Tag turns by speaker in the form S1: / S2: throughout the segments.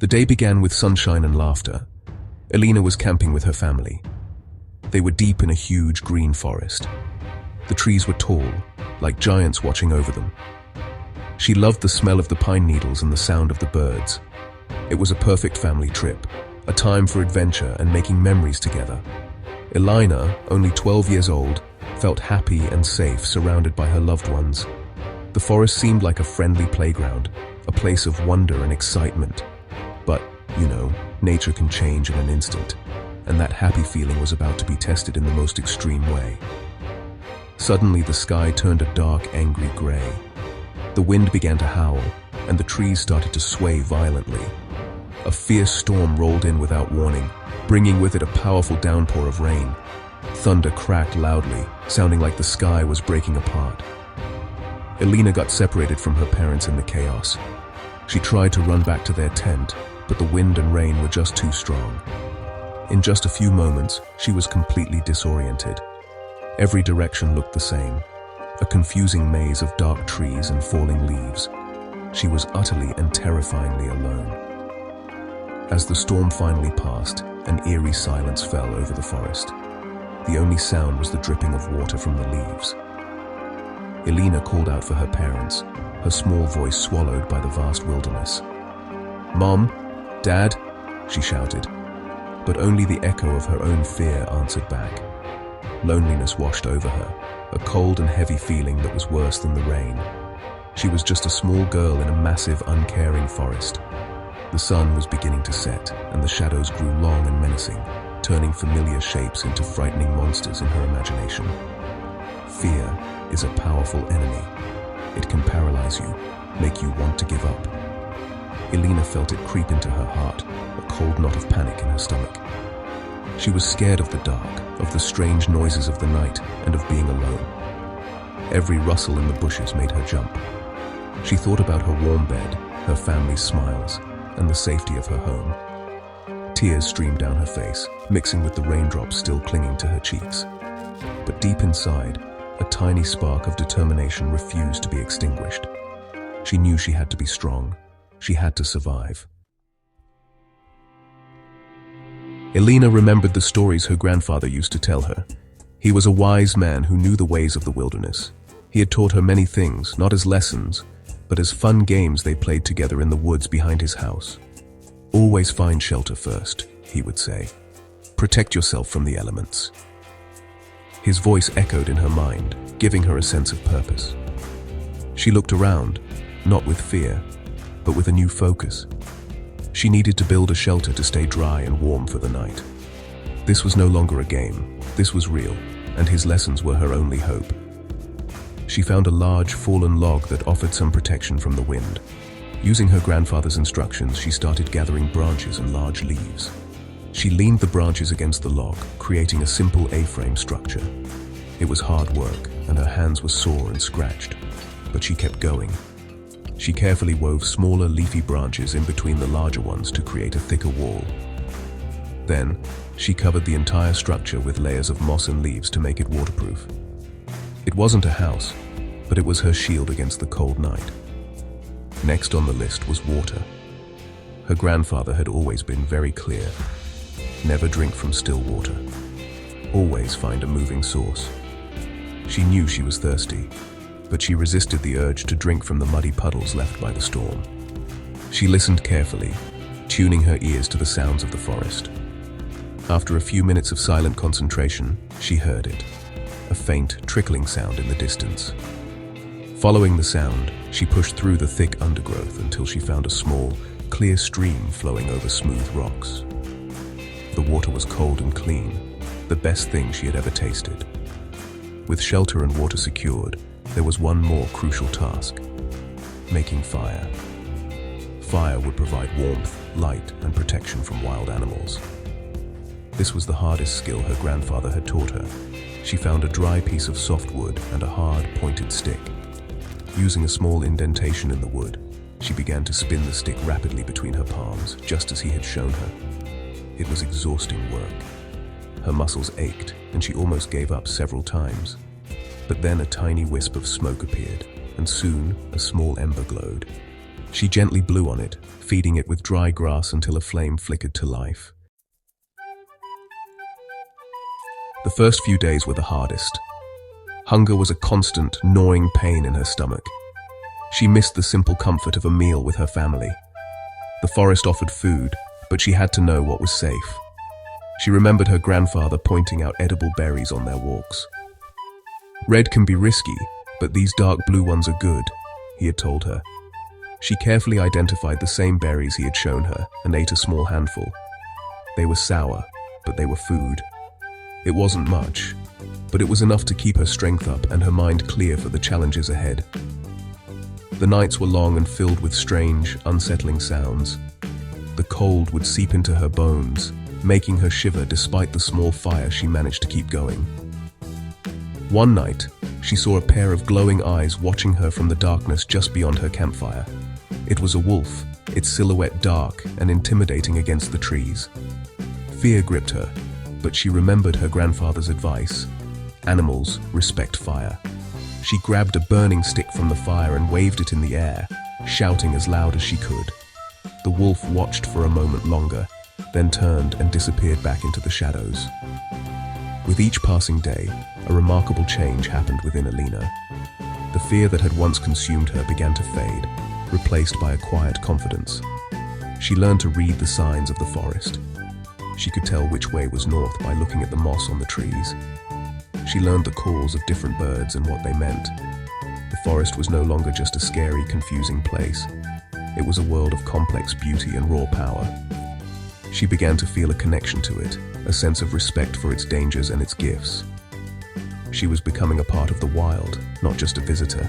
S1: The day began with sunshine and laughter. Elina was camping with her family. They were deep in a huge green forest. The trees were tall, like giants watching over them. She loved the smell of the pine needles and the sound of the birds. It was a perfect family trip, a time for adventure and making memories together. Elina, only 12 years old, felt happy and safe surrounded by her loved ones. The forest seemed like a friendly playground, a place of wonder and excitement. But, nature can change in an instant, and that happy feeling was about to be tested in the most extreme way. Suddenly, the sky turned a dark, angry gray. The wind began to howl, and the trees started to sway violently. A fierce storm rolled in without warning, bringing with it a powerful downpour of rain. Thunder cracked loudly, sounding like the sky was breaking apart. Elina got separated from her parents in the chaos. She tried to run back to their tent, but the wind and rain were just too strong. In just a few moments, she was completely disoriented. Every direction looked the same, a confusing maze of dark trees and falling leaves. She was utterly and terrifyingly alone. As the storm finally passed, an eerie silence fell over the forest. The only sound was the dripping of water from the leaves. Elina called out for her parents, her small voice swallowed by the vast wilderness. "Mom, Dad," she shouted, but only the echo of her own fear answered back. Loneliness washed over her, a cold and heavy feeling that was worse than the rain. She was just a small girl in a massive, uncaring forest. The sun was beginning to set, and the shadows grew long and menacing, turning familiar shapes into frightening monsters in her imagination. Fear is a powerful enemy. It can paralyze you, make you want to give up. Elina felt it creep into her heart, a cold knot of panic in her stomach. She was scared of the dark, of the strange noises of the night, and of being alone. Every rustle in the bushes made her jump. She thought about her warm bed, her family's smiles, and the safety of her home. Tears streamed down her face, mixing with the raindrops still clinging to her cheeks. But deep inside, a tiny spark of determination refused to be extinguished. She knew she had to be strong. She had to survive. Elina remembered the stories her grandfather used to tell her. He was a wise man who knew the ways of the wilderness. He had taught her many things, not as lessons, but as fun games they played together in the woods behind his house. "Always find shelter first," he would say. "Protect yourself from the elements." His voice echoed in her mind, giving her a sense of purpose. She looked around, not with fear, but with a new focus. She needed to build a shelter to stay dry and warm for the night. This was no longer a game. This was real, and his lessons were her only hope. She found a large, fallen log that offered some protection from the wind. Using her grandfather's instructions, she started gathering branches and large leaves. She leaned the branches against the log, creating a simple A-frame structure. It was hard work, and her hands were sore and scratched, but she kept going. She carefully wove smaller, leafy branches in between the larger ones to create a thicker wall. Then, she covered the entire structure with layers of moss and leaves to make it waterproof. It wasn't a house, but it was her shield against the cold night. Next on the list was water. Her grandfather had always been very clear. Never drink from still water. Always find a moving source. She knew she was thirsty, but she resisted the urge to drink from the muddy puddles left by the storm. She listened carefully, tuning her ears to the sounds of the forest. After a few minutes of silent concentration, she heard it, a faint, trickling sound in the distance. Following the sound, she pushed through the thick undergrowth until she found a small, clear stream flowing over smooth rocks. The water was cold and clean, the best thing she had ever tasted. With shelter and water secured, there was one more crucial task: making fire. Fire would provide warmth, light, and protection from wild animals. This was the hardest skill her grandfather had taught her. She found a dry piece of soft wood and a hard, pointed stick. Using a small indentation in the wood, she began to spin the stick rapidly between her palms, just as he had shown her. It was exhausting work. Her muscles ached, and she almost gave up several times. But then a tiny wisp of smoke appeared, and soon a small ember glowed. She gently blew on it, feeding it with dry grass until a flame flickered to life. The first few days were the hardest. Hunger was a constant, gnawing pain in her stomach. She missed the simple comfort of a meal with her family. The forest offered food, but she had to know what was safe. She remembered her grandfather pointing out edible berries on their walks. "Red can be risky, but these dark blue ones are good," he had told her. She carefully identified the same berries he had shown her and ate a small handful. They were sour, but they were food. It wasn't much, but it was enough to keep her strength up and her mind clear for the challenges ahead. The nights were long and filled with strange, unsettling sounds. The cold would seep into her bones, making her shiver despite the small fire she managed to keep going. One night, she saw a pair of glowing eyes watching her from the darkness just beyond her campfire. It was a wolf, its silhouette dark and intimidating against the trees. Fear gripped her, but she remembered her grandfather's advice: animals respect fire. She grabbed a burning stick from the fire and waved it in the air, shouting as loud as she could. The wolf watched for a moment longer, then turned and disappeared back into the shadows. With each passing day, a remarkable change happened within Elina. The fear that had once consumed her began to fade, replaced by a quiet confidence. She learned to read the signs of the forest. She could tell which way was north by looking at the moss on the trees. She learned the calls of different birds and what they meant. The forest was no longer just a scary, confusing place. It was a world of complex beauty and raw power. She began to feel a connection to it, a sense of respect for its dangers and its gifts. She was becoming a part of the wild, not just a visitor.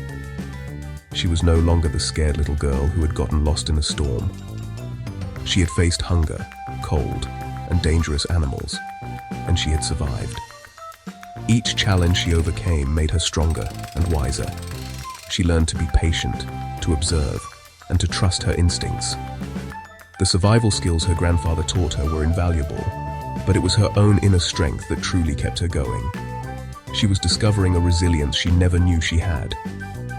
S1: She was no longer the scared little girl who had gotten lost in a storm. She had faced hunger, cold, and dangerous animals, and she had survived. Each challenge she overcame made her stronger and wiser. She learned to be patient, to observe, and to trust her instincts. The survival skills her grandfather taught her were invaluable, but it was her own inner strength that truly kept her going. She was discovering a resilience she never knew she had.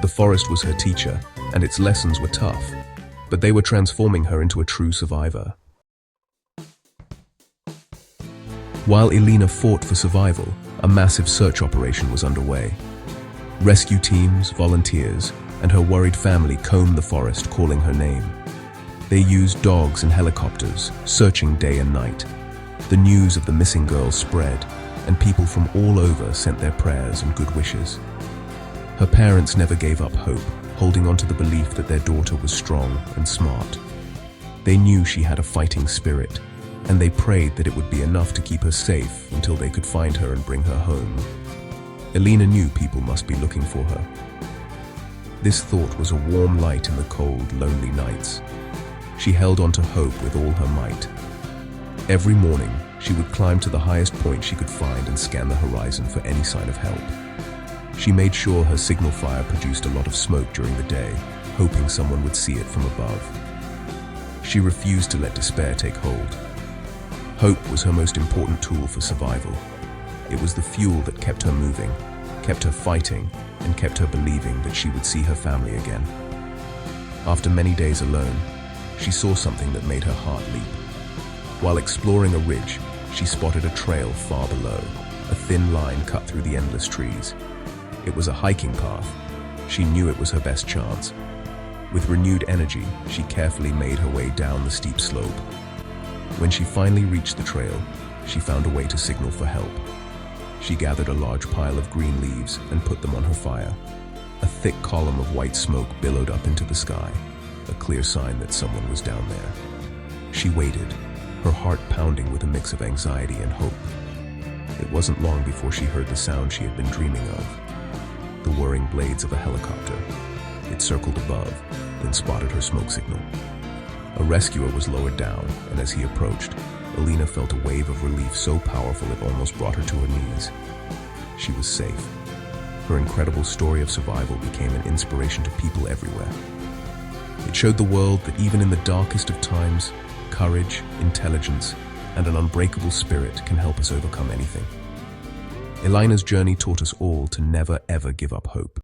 S1: The forest was her teacher, and its lessons were tough, but they were transforming her into a true survivor. While Elina fought for survival, a massive search operation was underway. Rescue teams, volunteers, and her worried family combed the forest, calling her name. They used dogs and helicopters, searching day and night. The news of the missing girl spread, and people from all over sent their prayers and good wishes. Her parents never gave up hope, holding on to the belief that their daughter was strong and smart. They knew she had a fighting spirit, and they prayed that it would be enough to keep her safe until they could find her and bring her home. Elina knew people must be looking for her. This thought was a warm light in the cold, lonely nights. She held on to hope with all her might. Every morning, she would climb to the highest point she could find and scan the horizon for any sign of help. She made sure her signal fire produced a lot of smoke during the day, hoping someone would see it from above. She refused to let despair take hold. Hope was her most important tool for survival. It was the fuel that kept her moving, kept her fighting, and kept her believing that she would see her family again. After many days alone, she saw something that made her heart leap. While exploring a ridge, she spotted a trail far below, a thin line cut through the endless trees. It was a hiking path. She knew it was her best chance. With renewed energy, she carefully made her way down the steep slope. When she finally reached the trail, she found a way to signal for help. She gathered a large pile of green leaves and put them on her fire. A thick column of white smoke billowed up into the sky, a clear sign that someone was down there. She waited, her heart pounding with a mix of anxiety and hope. It wasn't long before she heard the sound she had been dreaming of. The whirring blades of a helicopter. It circled above, then spotted her smoke signal. A rescuer was lowered down, and as he approached, Elina felt a wave of relief so powerful it almost brought her to her knees. She was safe. Her incredible story of survival became an inspiration to people everywhere. It showed the world that even in the darkest of times, courage, intelligence, and an unbreakable spirit can help us overcome anything. Elina's journey taught us all to never ever give up hope.